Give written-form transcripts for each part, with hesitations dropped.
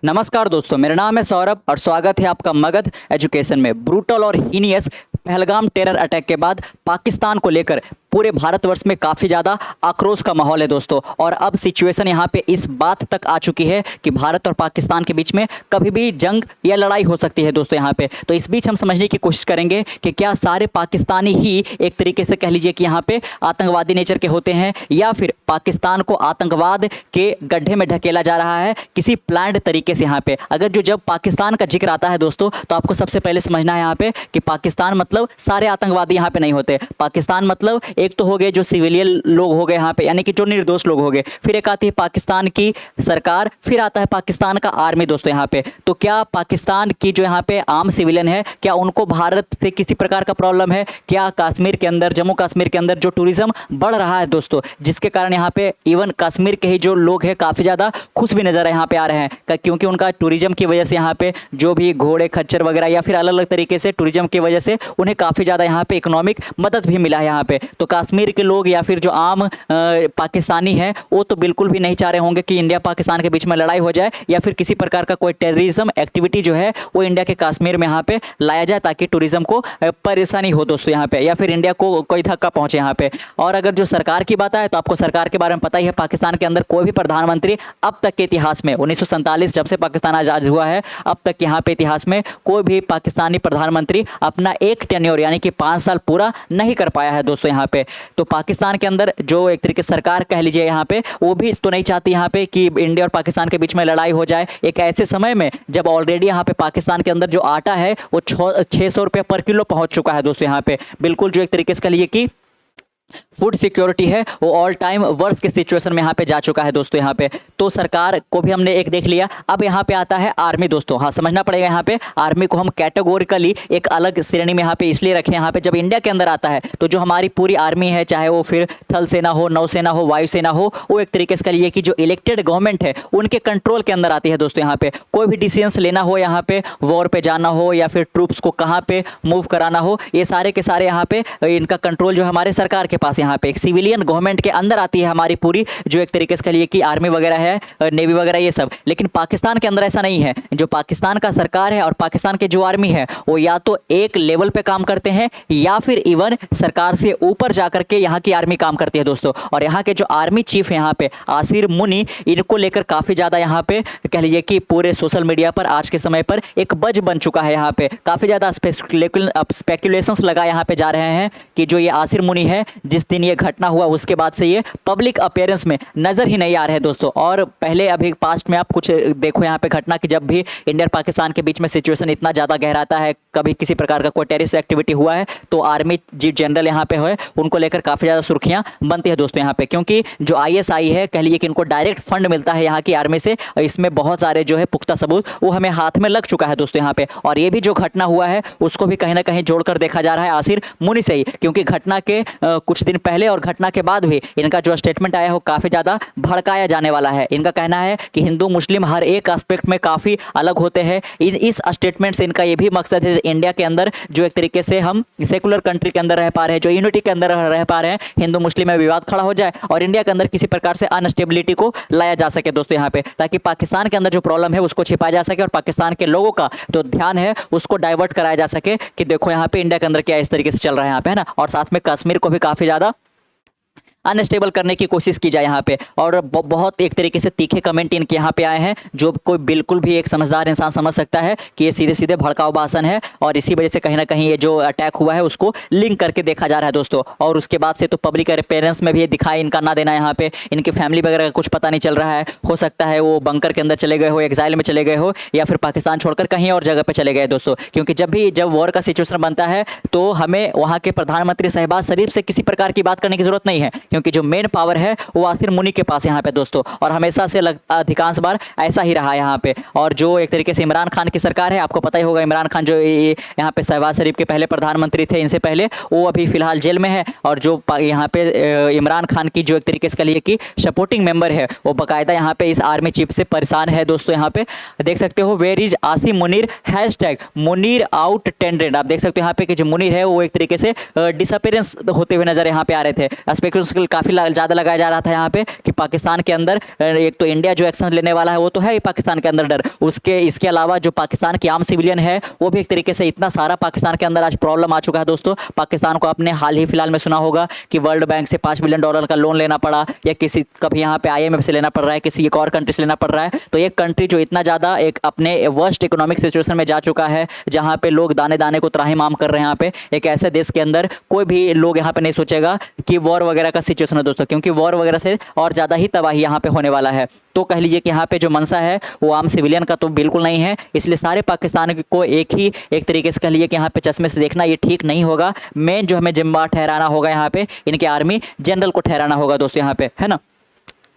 नमस्कार दोस्तों, मेरा नाम है सौरभ और स्वागत है आपका मगध एजुकेशन में। ब्रूटल और हीनियस पहलगाम टेरर अटैक के बाद पाकिस्तान को लेकर पूरे भारतवर्ष में काफ़ी ज़्यादा आक्रोश का माहौल है दोस्तों। और अब सिचुएशन यहाँ पे इस बात तक आ चुकी है कि भारत और पाकिस्तान के बीच में कभी भी जंग या लड़ाई हो सकती है दोस्तों यहाँ पे। तो इस बीच हम समझने की कोशिश करेंगे कि क्या सारे पाकिस्तानी ही एक तरीके से कह लीजिए कि यहाँ पे आतंकवादी नेचर के होते हैं, या फिर पाकिस्तान को आतंकवाद के गड्ढे में ढकेला जा रहा है किसी प्लान्ड तरीके से यहाँ पे। अगर जब पाकिस्तान का जिक्र आता है दोस्तों, तो आपको सबसे पहले समझना है यहाँ पे कि पाकिस्तान मतलब सारे आतंकवादी यहाँ पे नहीं होते। पाकिस्तान मतलब एक तो हो गए जो सिविलियन लोग हो गए यहाँ पे, यानी कि जो निर्दोष लोग हो गए, फिर एक आती है पाकिस्तान की सरकार, फिर आता है पाकिस्तान का आर्मी दोस्तों यहाँ पे। तो क्या पाकिस्तान की जो यहाँ पे आम सिविलियन है, क्या उनको भारत से किसी प्रकार का प्रॉब्लम है? क्या कश्मीर के अंदर, जम्मू कश्मीर के अंदर जो टूरिज्म बढ़ रहा है दोस्तों, जिसके कारण यहाँ पे इवन कश्मीर के ही जो लोग हैं काफ़ी ज़्यादा खुश भी नज़र यहाँ पे आ रहे हैं, क्योंकि उनका टूरिज्म की वजह से यहाँ पे जो भी घोड़े खच्चर वगैरह या फिर अलग अलग तरीके से टूरिज्म की वजह से उन्हें काफ़ी ज़्यादा यहाँ पे इकोनॉमिक मदद भी मिला है यहाँ पे। तो कश्मीर के लोग या फिर जो आम पाकिस्तानी हैं वो तो बिल्कुल भी नहीं चाह रहे होंगे कि इंडिया पाकिस्तान के बीच में लड़ाई हो जाए या फिर किसी प्रकार का कोई टेररिज्म एक्टिविटी जो है वो इंडिया के कश्मीर में यहाँ पे लाया जाए, ताकि टूरिज्म को परेशानी हो दोस्तों यहाँ पे, या फिर इंडिया को कोई धक्का पहुंचे यहाँ पे। और अगर जो सरकार की बात आए तो आपको सरकार के बारे में पता ही है, पाकिस्तान के अंदर कोई भी प्रधानमंत्री अब तक के इतिहास में 1947 जब से पाकिस्तान आज़ाद हुआ है अब तक यहाँ पे इतिहास में कोई भी पाकिस्तानी प्रधानमंत्री अपना एक टेन्योर यानी कि 5 साल पूरा नहीं कर पाया है दोस्तों यहाँ पे। तो पाकिस्तान के अंदर जो एक तरीके से सरकार कह लीजिए यहाँ पे, वो भी तो नहीं चाहती यहाँ पे कि इंडिया और पाकिस्तान के बीच में लड़ाई हो जाए एक ऐसे समय में जब ऑलरेडी यहाँ पे पाकिस्तान के अंदर जो आटा है वो 600 रुपये पर किलो पहुंच चुका है दोस्तों यहाँ पे। बिल्कुल जो एक तरीके से कह लीजिए कि फूड सिक्योरिटी है वो ऑल टाइम वर्स्ट के सिचुएशन में यहाँ पे जा चुका है दोस्तों यहाँ पे। तो सरकार को भी हमने एक देख लिया। अब यहाँ पे आता है आर्मी दोस्तों। हाँ, समझना पड़ेगा यहाँ पे आर्मी को हम कैटेगोरिकली एक अलग श्रेणी में यहाँ पे इसलिए रखें। यहाँ पे जब इंडिया के अंदर आता है तो जो हमारी पूरी आर्मी है, चाहे वो फिर थल सेना हो, नौसेना हो, वायुसेना हो, वो एक तरीके से कहिए कि जो इलेक्टेड गवर्नमेंट है उनके कंट्रोल के अंदर आती है दोस्तों यहाँ पे। कोई भी डिसीजंस लेना हो, यहाँ पे वॉर पे जाना हो या फिर ट्रूप्स को कहाँ पे मूव कराना हो, ये सारे के सारे यहाँ पे इनका कंट्रोल जो हमारे सरकार के पास यहाँ पे एक सिविलियन गवर्नमेंट के अंदर आती है हमारी पूरी जो एक तरीके से कहिए कि आर्मी वगैरह है, नेवी वगैरह ये सब। लेकिन पाकिस्तान के अंदर ऐसा नहीं है। जो पाकिस्तान का सरकार है और पाकिस्तान के जो आर्मी है वो या तो एक लेवल पे काम करते हैं या फिर इवन सरकार से ऊपर जाकर के यहाँ की आर्मी काम करती है दोस्तों। और यहाँ के जो आर्मी चीफ है यहाँ पे आसिर मुनी, इनको लेकर काफी ज्यादा यहाँ पे कह लीजिए कि पूरे सोशल मीडिया पर आज के समय पर एक बज बन चुका है। यहाँ पे काफी ज्यादा स्पेकुलेशंस लगा यहाँ पे जा रहे हैं कि जो ये आसिर मुनी है, जिस दिन ये घटना हुआ उसके बाद से ये पब्लिक अपीयरेंस में नजर ही नहीं आ रहे दोस्तों। और पहले अभी पास्ट में आप कुछ देखो यहाँ पे घटना की, जब भी इंडिया और पाकिस्तान के बीच में सिचुएशन इतना ज़्यादा गहराता है, कभी किसी प्रकार का कोई टेररिस्ट एक्टिविटी हुआ है तो आर्मी चीफ जनरल यहाँ पे है, उनको लेकर काफ़ी ज़्यादा सुर्खियाँ बनती है दोस्तों यहाँ पे। क्योंकि जो ISI है कह लीजिए कि इनको डायरेक्ट फंड मिलता है यहाँ की आर्मी से, इसमें बहुत सारे जो है पुख्ता सबूत वो हमें हाथ में लग चुका है दोस्तों यहाँ पे। और ये भी जो घटना हुआ है उसको भी कहीं ना कहीं जोड़कर देखा जा रहा है आसिर मुनी से ही, क्योंकि घटना के कुछ दिन पहले और घटना के बाद भी इनका जो स्टेटमेंट आया है वो काफ़ी ज़्यादा भड़काया जाने वाला है। इनका कहना है कि हिंदू मुस्लिम हर एक एस्पेक्ट में काफ़ी अलग होते हैं। इस स्टेटमेंट से इनका ये भी मकसद है इंडिया के अंदर जो एक तरीके से हम सेकुलर कंट्री के अंदर रह पा रहे हैं, जो यूनिटी के अंदर रह पा रहे हैं, हिंदू मुस्लिम में विवाद खड़ा हो जाए और इंडिया के अंदर किसी प्रकार से अनस्टेबिलिटी को लाया जा सके दोस्तों यहाँ पे, ताकि पाकिस्तान के अंदर जो प्रॉब्लम है उसको छिपाया जा सके और पाकिस्तान के लोगों का जो ध्यान है उसको डाइवर्ट कराया जा सके कि देखो यहाँ पे इंडिया के अंदर क्या इस तरीके से चल रहा है यहाँ पे, है ना। और साथ में कश्मीर को भी काफ़ी ज़्यादा अनस्टेबल करने की कोशिश की जाए यहाँ पे। और बहुत एक तरीके से तीखे कमेंट इनके यहाँ पे आए हैं जो कोई बिल्कुल भी एक समझदार इंसान समझ सकता है कि ये सीधे सीधे भड़काऊ भाषण है, और इसी वजह से कहीं ना कहीं ये जो अटैक हुआ है उसको लिंक करके देखा जा रहा है दोस्तों। और उसके बाद से तो पब्लिक पेरेंट्स में भी ये दिखाई इनका ना देना, यहाँ पे इनकी फैमिली वगैरह का कुछ पता नहीं चल रहा है। हो सकता है वो बंकर के अंदर चले गए हो, एग्जाइल में चले गए हो, या फिर पाकिस्तान छोड़कर कहीं और जगह पर चले गए दोस्तों। क्योंकि जब वॉर का सिचुएशन बनता है तो हमें वहाँ के प्रधानमंत्री शहबाज शरीफ से किसी प्रकार की बात करने की जरूरत नहीं है, क्योंकि जो मेन पावर है वो आसिर मुनी के पास यहाँ पे दोस्तों। और हमेशा से अधिकांश बार ऐसा ही रहा यहाँ पे। और जो एक तरीके से इमरान खान की सरकार है, आपको पता ही होगा इमरान खान जो यहाँ पे शहबाज शरीफ के पहले प्रधानमंत्री थे, इनसे पहले, वो अभी फिलहाल जेल में है। और जो यहाँ पे इमरान खान की जो एक तरीके से कहिए कि सपोर्टिंग मेंबर है वो बाकायदा यहाँ पे इस आर्मी चीफ से परेशान है दोस्तों। यहाँ पे देख सकते हो where is Asim Munir hashtag Munir out trended. आप देख सकते हो यहाँ पे कि जो मुनीर है वो एक तरीके से डिसअपीयरेंस होते हुए नजर यहाँ पे आ रहे थे। काफ़ी ज़्यादा लगाया जा रहा था यहाँ पे कि पाकिस्तान के अंदर एक तो इंडिया जो एक्शन लेने वाला है वो तो है ही पाकिस्तान के अंदर डर, उसके इसके अलावा जो पाकिस्तान की आम सिविलियन है वो भी एक तरीके से इतना सारा पाकिस्तान के अंदर आज प्रॉब्लम आ चुका है दोस्तों। पाकिस्तान को आपने हाल ही फिलहाल में सुना होगा कि वर्ल्ड बैंक से $5 बिलियन का लोन लेना पड़ा, या किसी कभी यहाँ पे IMF से लेना पड़ रहा है, किसी एक और कंट्री से लेना पड़ रहा है। तो एक कंट्री जो इतना ज़्यादा एक अपने वर्स्ट इकोनॉमिक सिचुएशन में जा चुका है, जहाँ पे लोग दाने दाने को त्राहिमाम कर रहे हैं, यहाँ पे एक ऐसे देश के अंदर कोई भी लोग यहाँ पे नहीं सोचेगा कि वॉर वगैरह का सिचुएशन है दोस्तों, क्योंकि वॉर वगैरह से और ज़्यादा ही तबाही यहाँ पे होने वाला है। तो कह लीजिए कि यहाँ पे जो मंशा है वो आम सिविलियन का तो बिल्कुल नहीं है, इसलिए सारे पाकिस्तान को एक तरीके से कह लीजिए कि यहाँ पे चश्मे से देखना ये ठीक नहीं होगा। मेन जो हमें जिम्मेदार ठहराना होगा यहाँ पे इनके आर्मी जनरल को ठहराना होगा दोस्तों यहाँ पे, है ना।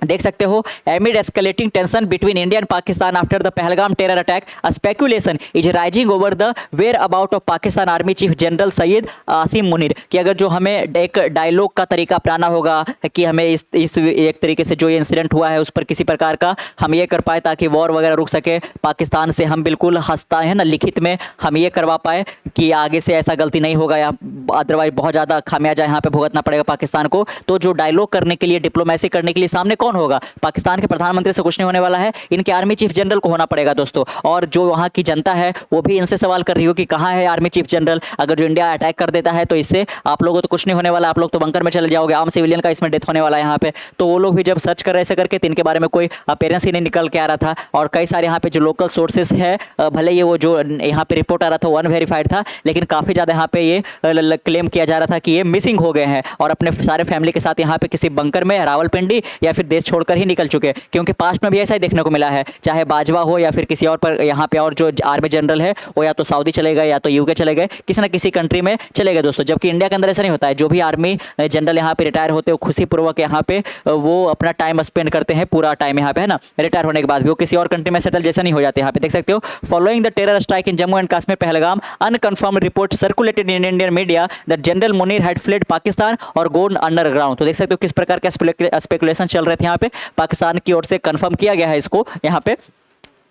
देख सकते हो, amid escalating tension between India and Pakistan after the Pahalgam terror attack, speculation is rising over the whereabouts of Pakistan army chief general Syed Asim Munir. कि अगर जो हमें एक डायलॉग का तरीका अपनाना होगा कि हमें इस एक तरीके से जो ये इंसिडेंट हुआ है उस पर किसी प्रकार का हम ये कर पाए ताकि वॉर वगैरह रुक सके, पाकिस्तान से हम बिल्कुल हंसता है ना लिखित में हम ये करवा पाए कि आगे से ऐसा गलती नहीं होगा, या अदरवाइज बहुत ज़्यादा खामियाजा यहाँ पे भुगतना पड़ेगा पाकिस्तान को। तो जो डायलॉग करने के लिए, डिप्लोमेसी करने के लिए सामने कौन होगा? पाकिस्तान के प्रधानमंत्री से कुछ नहीं होने वाला है, इनके आर्मी चीफ जनरल को होना पड़ेगा दोस्तों। और जो वहां की जनता है वो भी इनसे सवाल कर रही हो कि कहां है आर्मी चीफ जनरल, अगर जो इंडिया अटैक कर देता है तो इससे आप लोगों को तो कुछ नहीं होने वाला, आप लोग तो बंकर में चले जाओगे, आम सिविलियन का इसमें डेथ होने वाला है यहाँ पे। तो वो लोग भी जब सर्च कर रहे ऐसे करके तो इनके बारे में कोई अपीयरेंस ही नहीं निकल के आ रहा था। और कई सारे यहाँ पे जो लोकल सोर्सेस है, भले ये वो जो यहाँ पे रिपोर्ट आ रहा था वो अनवेरीफाइड था, लेकिन काफ़ी ज़्यादा यहाँ पे ये क्लेम किया जा रहा था कि ये मिसिंग हो गए हैं और अपने सारे फैमिली के साथ यहाँ पे किसी बंकर में रावलपिंडी या फिर देश छोड़कर ही निकल चुके। क्योंकि पास्ट में भी ऐसा ही देखने को मिला है, चाहे बाजवा हो या फिर किसी और पर यहाँ पे और जो आर्मी जनरल है वो या तो सऊदी चले गए या तो यूके चले गए, किसी ना किसी कंट्री में चले गए दोस्तों। जबकि इंडिया के अंदर ऐसा नहीं होता है, जो भी आर्मी जनरल यहाँ पे रिटायर होते हैं खुशीपूर्वक यहाँ पे वो अपना टाइम स्पेंड करते हैं, पूरा टाइम यहाँ पे, है ना। रिटायर होने के बाद भी वो किसी और कंट्री में सेटल जैसा नहीं हो जाते। यहाँ पे देख सकते हो, following the terror strike in Jammu and Kashmir Pahalgam, unconfirmed report circulated in Indian media that general Munir had fled Pakistan और गोन अंडरग्राउंड। तो देख सकते हो किस प्रकार के स्पेकुलेशन चल रहे थे यहाँ पे, पाकिस्तान की ओर से कंफर्म किया गया है इसको यहाँ पे,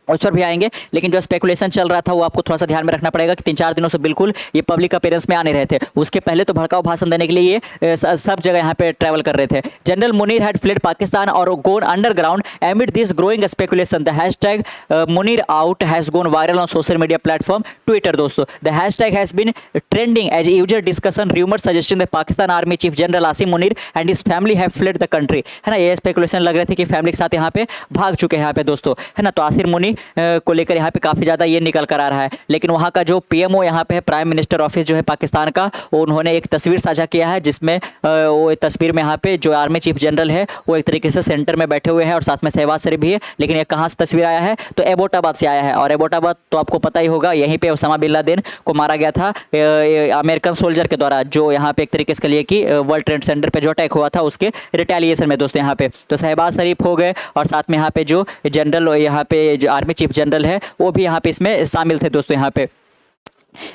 उस पर भी आएंगे। लेकिन जो स्पेकुलेशन चल रहा था वो आपको थोड़ा सा ध्यान में रखना पड़ेगा कि 3-4 दिनों से बिल्कुल ये पब्लिक अपीयरेंस में आने रहे थे। उसके पहले तो भड़काऊ भाषण देने के लिए ये सब जगह यहाँ पे ट्रैवल कर रहे थे। General Munir had fled Pakistan और gone underground amid this growing speculation. The hashtag Munir out has gone viral on social media platform Twitter दोस्तों। The hashtag has been trending as user discussion rumour suggesting the Pakistan army chief General Asim Munir and his family have fled the country, है ना। ये speculation लग रहे थे कि family के साथ यहाँ पे भाग चुके हैं यहाँ पे दोस्तों, है ना। तो आसिम मुनी को लेकर यहाँ पे काफ़ी ज़्यादा ये निकल कर आ रहा है। लेकिन वहाँ का जो PMO यहाँ पे है, प्राइम मिनिस्टर ऑफिस जो है पाकिस्तान का, उन्होंने एक तस्वीर साझा किया है जिसमें वो तस्वीर में यहाँ पे जो आर्मी चीफ जनरल है वो एक तरीके से सेंटर में बैठे हुए हैं और साथ में शहबाज शरीफ भी है। लेकिन ये कहाँ से तस्वीर आया है तो एबोटाबाद से आया है, और एबोटाबाद तो आपको पता ही होगा यहीं पर ओसामा बिन लादेन को मारा गया था अमेरिकन सोल्जर के द्वारा, जो यहाँ पे एक तरीके से लिए कि वर्ल्ड ट्रेड सेंटर पर जो अटैक हुआ था उसके रिटेलिएशन में दोस्तों। यहाँ पे तो शहबाज शरीफ हो गए और साथ में यहाँ पे जो जनरल यहाँ पे जो आर्मी चीफ जनरल है वो भी यहाँ पे इसमें शामिल थे दोस्तों यहाँ पे।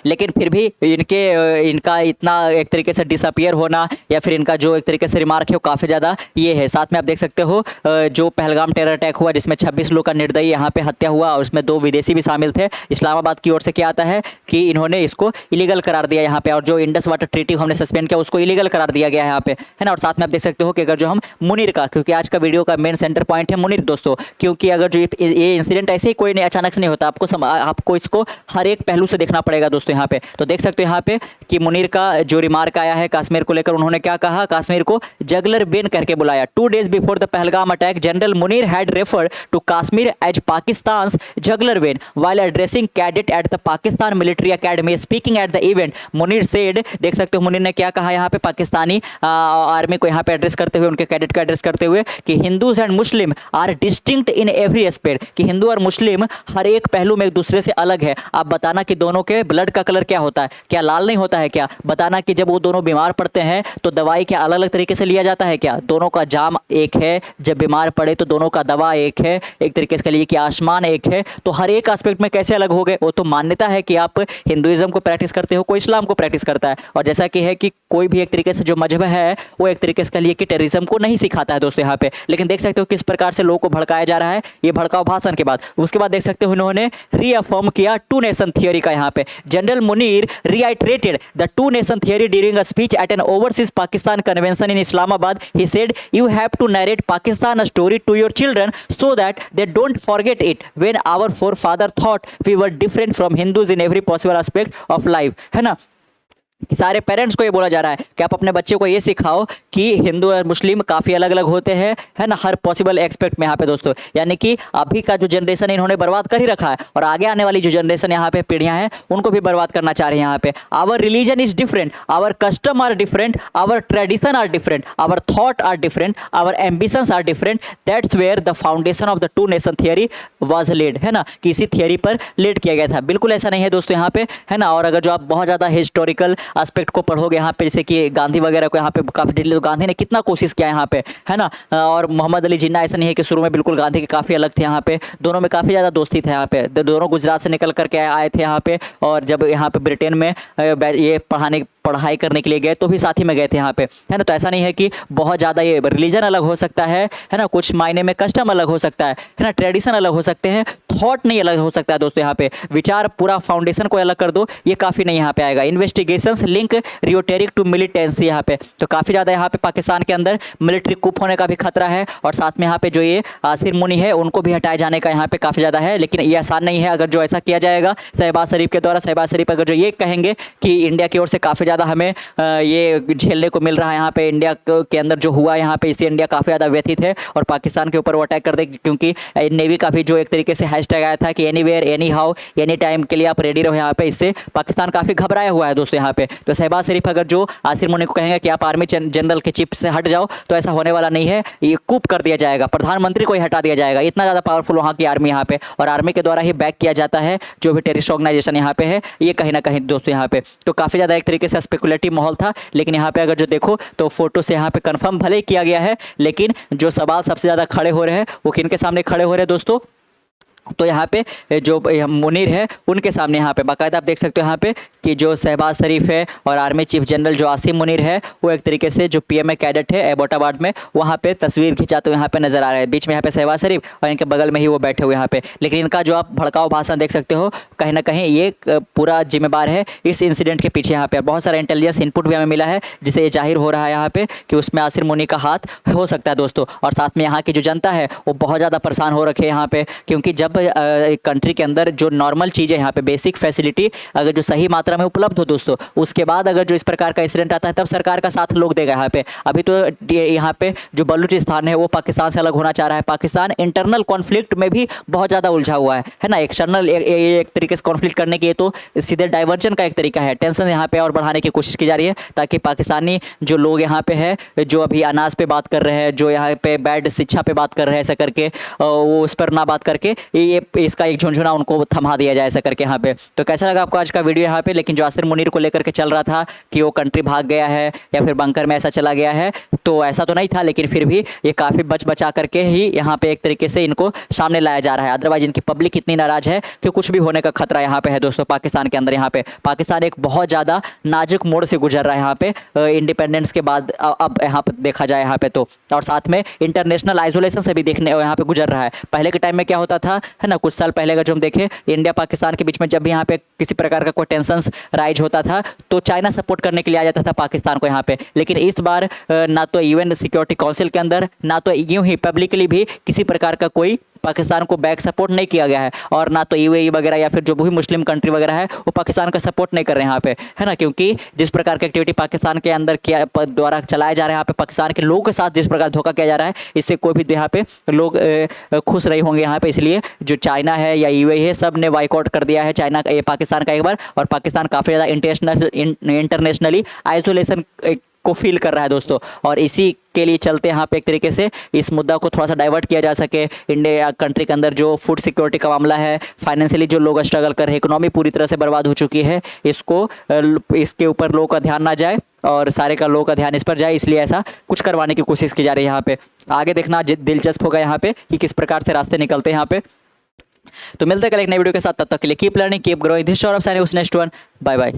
लेकिन फिर भी इनका इतना एक तरीके से डिसअपियर होना या फिर इनका जो एक तरीके से रिमार्क है वो काफ़ी ज़्यादा ये है। साथ में आप देख सकते हो जो पहलगाम टेरर अटैक हुआ जिसमें 26 लोग का निर्दयी यहाँ पे हत्या हुआ और उसमें 2 विदेशी भी शामिल थे। इस्लामाबाद की ओर से क्या आता है कि इन्होंने इसको इलीगल करार दिया यहाँ पे, और जो इंडस वाटर ट्रीटी हमने सस्पेंड किया उसको इलीगल करार दिया गया है यहाँ पे, है ना। और साथ में आप देख सकते हो कि अगर जो हम मुनीर का, क्योंकि आज का वीडियो का मेन सेंटर पॉइंट है मुनीर दोस्तों, क्योंकि अगर जो ये इंसिडेंट ऐसे ही कोई नहीं अचानक से नहीं होता, आपको इसको हर एक पहलू से देखना पड़ेगा दोस्तों यहाँ पे। तो देख सकते हो यहाँ पे कि मुनीर का जो रिमार्क आया है कश्मीर को लेकर, उन्होंने क्या कहा, कश्मीर को जगलर बेन करके बुलाया। 2 days before the Pahalgam attack general Munir had referred to Kashmir as Pakistan jugular vein while addressing cadet at the Pakistan military academy. Speaking at the event Munir said, देख सकते हो मुनीर ने क्या कहा यहाँ पे पाकिस्तानी आर्मी को यहाँ पे एड्रेस करते हुए, उनके कैडेट को एड्रेस करते हुए कि Hindus and Muslim are distinct in every aspect, कि हिंदू और मुस्लिम हर एक पहलू में एक दूसरे से अलग है। आप बताना कि दोनों के ब्लड का कलर क्या होता है, क्या लाल नहीं होता है क्या? बताना कि जब वो दोनों बीमार पड़ते हैं तो दवाई क्या अलग अलग तरीके से लिया जाता है क्या? दोनों का जाम एक है, जब बीमार पड़े तो दोनों का दवा एक है, एक तरीके से लिए कि आसमान एक है। तो हर एक एस्पेक्ट में कैसे अलग हो गए? वो तो मान्यता है कि आप हिंदुइज्म को प्रैक्टिस करते हो, कोई इस्लाम को प्रैक्टिस करता है, और जैसा कि है कि कोई भी एक तरीके से जो मजहब है वो एक तरीके से लिए कि टेररिज्म को नहीं सिखाता है दोस्तों यहाँ पे। लेकिन देख सकते हो किस प्रकार से लोगों को भड़काया जा रहा है ये भड़काऊ भाषण के बाद। उसके बाद देख सकते हो उन्होंने रीअफर्म किया 2 नेशन थियोरी का यहाँ पे, General Munir reiterated the two-nation theory during a speech at an overseas Pakistan convention in Islamabad. He said, "You have to narrate Pakistan a story to your children so that they don't forget it. When our forefather thought we were different from Hindus in every possible aspect of life." है ना, कि सारे parents को ये बोला जा रहा है कि आप अपने बच्चे को ये सिखाओ कि हिंदू और मुस्लिम काफ़ी अलग अलग होते हैं, है ना, हर पॉसिबल एक्सपेक्ट में यहाँ पे दोस्तों। यानी कि अभी का जो जनरेशन इन्होंने बर्बाद कर ही रखा है और आगे आने वाली जो जनरेशन यहाँ पे पीढ़ियाँ हैं उनको भी बर्बाद करना चाह रहे हैं यहाँ पे। Our religion is different, our custom are different, our tradition are different, our thought are different, our ambitions are different. That's where the foundation of the two nation theory was laid, है ना, कि इसी theory पर lead किया गया था। बिल्कुल ऐसा नहीं है दोस्तों यहाँ पे, है ना। और अगर जो आप बहुत ज़्यादा हिस्टोरिकल एस्पेक्ट को पढ़ोगे यहाँ पे, जैसे कि गांधी वगैरह को यहाँ पे काफ़ी डिटेल, तो गांधी ने कितना कोशिश किया यहाँ पे, है ना। और मोहम्मद अली जिन्ना ऐसा नहीं है कि शुरू में बिल्कुल गांधी के काफ़ी अलग थे यहाँ पे, दोनों में काफ़ी ज़्यादा दोस्ती थे यहाँ पे। दोनों गुजरात से निकल करके आए थे यहाँ पे, और जब यहाँ पे ब्रिटेन में ये पढ़ाई करने के लिए गए तो भी साथ ही में गए थे यहाँ पे, है ना। तो ऐसा नहीं है कि बहुत ज़्यादा ये रिलीजन अलग हो सकता है ना, कुछ मायने में कस्टम अलग हो सकता है ना, ट्रेडिशन अलग हो सकते हैं, थॉट नहीं अलग हो सकता है दोस्तों। यहाँ पे विचार, पूरा फाउंडेशन को अलग कर दो, ये काफ़ी नहीं यहाँ पे आएगा। इन्वेस्टिगेशंस लिंक रियोटेरिक टू मिलिटेंसी यहाँ पे, तो काफ़ी ज़्यादा यहाँ पे पाकिस्तान के अंदर मिलिट्री कूप होने का भी खतरा है। और साथ में यहाँ पे जो ये आसिर मुनी है उनको भी हटाए जाने का यहाँ पे काफ़ी ज़्यादा है, लेकिन ये आसान नहीं है। अगर जो ऐसा किया जाएगा शहबाज शरीफ के द्वारा, शहबाज शरीफ अगर जो ये कहेंगे कि इंडिया की ओर से काफ़ी ज़्यादा हमें ये झेलने को मिल रहा है यहाँ पे, इंडिया के अंदर जो हुआ यहाँ पे, इससे इंडिया काफ़ी ज़्यादा व्यथित है और पाकिस्तान के ऊपर वो अटैक कर दे, क्योंकि नेवी का भी जो एक तरीके से हैशटैग आया था कि anywhere any how any time के लिए आप रेडी रहो यहाँ पे। इससे पाकिस्तान काफ़ी घबराया हुआ है दोस्तों यहाँ पे। तो शहबाज शरीफ अगर जो आसिर मुनी को कहेंगे कि आप आर्मी जनरल के चिप से हट जाओ, तो ऐसा होने वाला नहीं है, ये कूप कर दिया जाएगा, प्रधानमंत्री को ही हटा दिया जाएगा। इतना ज़्यादा पावरफुल वहाँ की आर्मी यहाँ पे, और आर्मी के द्वारा ही बैक किया जाता है जो भी टेररिस्ट ऑर्गेनाइजेशन यहाँ पे है, ये कहीं ना कहीं दोस्तों यहाँ पे। तो काफ़ी ज़्यादा एक तरीके से स्पेकुलेटिव माहौल था, लेकिन यहाँ पे अगर जो देखो तो फोटो से यहाँ पे कंफर्म भले ही किया गया है, लेकिन जो सवाल सबसे ज़्यादा खड़े हो रहे हैं वो किन के सामने खड़े हो रहे हैं दोस्तों? तो यहाँ पे जो मुनीर है उनके सामने यहाँ पे बाकायदा आप देख सकते हो यहाँ पे कि जो शहबाज शरीफ है और आर्मी चीफ जनरल जो आसिम मुनीर है वो एक तरीके से जो पीएमए कैडेट है एबोटाबाद में, वहाँ पे तस्वीर खिंचाते हुए यहाँ पे नजर आ रहा है। बीच में यहाँ पे शहबाज शरीफ और इनके बगल में ही वो बैठे हुए यहाँ पे। लेकिन इनका जो आप भड़काऊ भाषण देख सकते हो, कहीं ना कहीं ये पूरा जिम्मेदार है इस इंसिडेंट के पीछे। यहाँ पे बहुत सारा इंटेलिजेंस इनपुट भी हमें मिला है, जिससे ये जाहिर हो रहा है यहाँ पे कि उसमें आसिर मुनी का हाथ हो सकता है दोस्तों। और साथ में यहाँ की जो जनता है वो बहुत ज़्यादा परेशान हो रखे हैं यहाँ पे, क्योंकि जब कंट्री के अंदर जो नॉर्मल चीज़ें यहाँ पे बेसिक फैसिलिटी अगर जो सही मात्रा में उपलब्ध हो दोस्तों, उसके बाद अगर जो इस प्रकार का इंसिडेंट आता है तब सरकार का साथ लोग देगा यहाँ पे। अभी तो यहाँ पे जो बलूचिस्तान है वो पाकिस्तान से अलग होना चाह रहा है। पाकिस्तान इंटरनल कॉन्फ्लिक्ट में भी बहुत ज़्यादा उलझा हुआ है ना। एक्सटर्नल एक तरीके से कॉन्फ्लिक्ट करने के तो सीधे डाइवर्जन का एक तरीका है, टेंशन यहाँ पे और बढ़ाने की कोशिश की जा रही है, ताकि पाकिस्तानी जो लोग यहाँ पे है, जो अभी अनाज पे बात कर रहे हैं, जो यहाँ पे बैड शिक्षा पे बात कर रहे हैं, ऐसा करके वो उस पर ना बात करके ये इसका एक झुंझुना उनको थमा दिया जाए ऐसा करके यहाँ पे। तो कैसा लगा आपको आज का वीडियो यहाँ पे? लेकिन जो आसिर मुनीर को लेकर के चल रहा था कि वो कंट्री भाग गया है या फिर बंकर में ऐसा चला गया है, तो ऐसा तो नहीं था, लेकिन फिर भी ये काफ़ी बचा करके ही यहाँ पे एक तरीके से इनको सामने लाया जा रहा है। अदरवाइज इनकी पब्लिक इतनी नाराज है कि कुछ भी होने का खतरा यहाँ पे है दोस्तों पाकिस्तान के अंदर। यहाँ पे पाकिस्तान एक बहुत ज़्यादा नाजुक मोड़ से गुजर रहा है यहाँ पे इंडिपेंडेंस के बाद, अब यहाँ पे देखा जाए यहाँ पे तो। और साथ में इंटरनेशनल आइसोलेशन से भी देखने यहाँ पे गुजर रहा है। पहले के टाइम में क्या होता था, है ना, कुछ साल पहले का जो हम देखें इंडिया पाकिस्तान के बीच में जब भी यहाँ पे किसी प्रकार का कोई टेंशन राइज होता था तो चाइना सपोर्ट करने के लिए आ जाता था पाकिस्तान को यहाँ पे। लेकिन इस बार ना तो यूएन सिक्योरिटी काउंसिल के अंदर, ना तो यूं ही पब्लिकली भी किसी प्रकार का कोई पाकिस्तान को बैक सपोर्ट नहीं किया गया है, और ना तो यूएई वगैरह या फिर जो भी मुस्लिम कंट्री वगैरह है वो पाकिस्तान का सपोर्ट नहीं कर रहे हैं यहाँ पे, है ना। क्योंकि जिस प्रकार की एक्टिविटी पाकिस्तान के अंदर किया द्वारा चलाया जा रहा है यहाँ पे, पाकिस्तान के लोगों के साथ जिस प्रकार धोखा किया जा रहा है, इससे कोई भी यहाँ पे लोग खुश नहीं होंगे यहाँ पे। इसलिए जो चाइना है या यूएई है, सब ने बाइकआउट कर दिया है चाइना पाकिस्तान का एक बार, और पाकिस्तान काफ़ी ज़्यादा इंटरनेशनली आइसोलेशन को फील कर रहा है दोस्तों। और इसी के लिए चलते यहाँ पे एक तरीके से इस मुद्दा को थोड़ा सा डाइवर्ट किया जा सके। इंडिया कंट्री के अंदर जो फूड सिक्योरिटी का मामला है, फाइनेंशियली जो लोग स्ट्रगल कर रहे हैं, इकोनॉमी पूरी तरह से बर्बाद हो चुकी है, इसके ऊपर लोगों का ध्यान ना जाए और सारे का लोगों का ध्यान इस पर जाए, इसलिए ऐसा कुछ करवाने की कोशिश की जा रही है यहाँ पे। आगे देखना दिलचस्प होगा यहाँ पे कि किस प्रकार से रास्ते निकलते हैं यहाँ पे। तो मिलते हैं कल एक नई वीडियो के साथ, तब तक के लिए keep learning, keep growing. This Saurabh Saini, उस नेक्स्ट वन, बाय बाय।